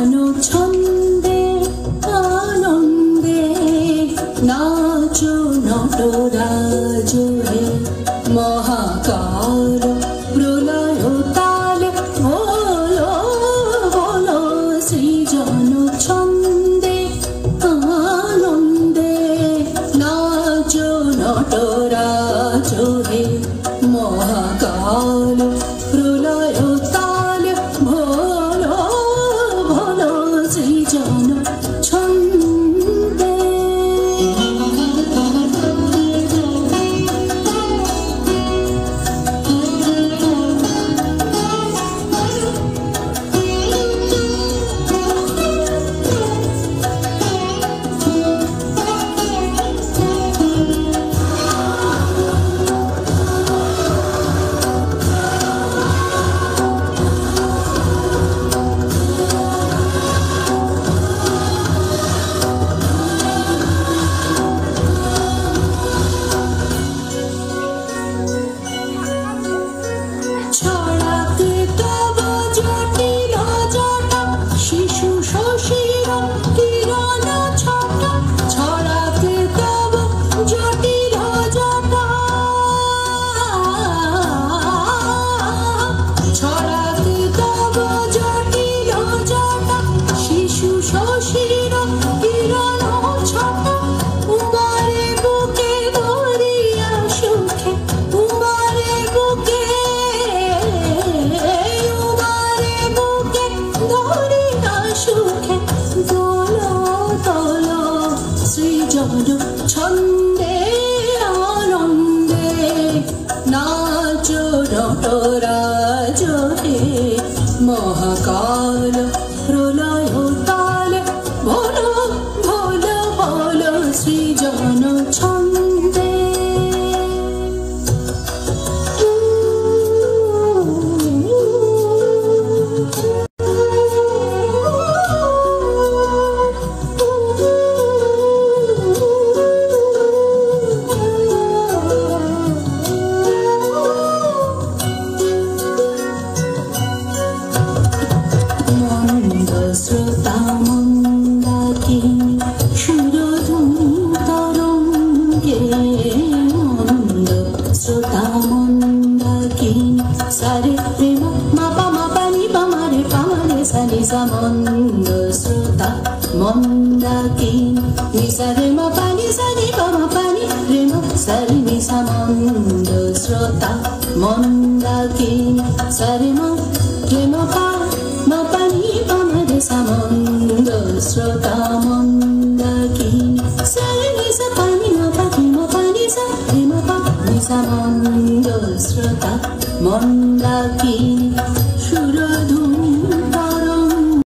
সৃজন ছন্দে আনন্দে নাচো নটরাজ হে মহাকাল প্রলয় তাল বলো বলো সৃজন ছন্দে আনন্দে নাচো নটরাজ হে মহাকাল প্রলয় তাল ভোলো ভোলো সৃজন ছন্দে ছড়াতে তব জটিল জটা শিশু শশীর কিরণ ছটা ছড়াতে তব জটিল জটা ছড়াতে তব জটিল জটা শিশু শশীর কিরণ ছটা উমারে বুকে ধরিয়া সুখে উমারে বুকে সুখে দোলো দোলো সৃজন ছন্দে আনন্দে নাচো নটরাজ হে মহাকাল প্রলয় তাল ভোলো ভোলো ভোলো সৃজন ছন্দে শ্রোতা মন্দাকিনী সুরধুতরঙ্গে মন্দ শ্রোতা মন্দাকিনী সারে প্রেম মাপা মাপানি পামারে পামারে সানি সা মন্দ শ্রোতা মন্দাকিনী নিসারে মাপানি সানি পামা পানি প্রেম সারি নিসা মন্দ শ্রোতা মন্দাকিনী সারে মা প্রেম পা মাপানি পামারে সামন্দ শ্রোতা মন্দাকিনী সারে নিসা পানি মাপানি সা প্রেম পা নিসা মন্দ শ্রোতা মন্দাকিনী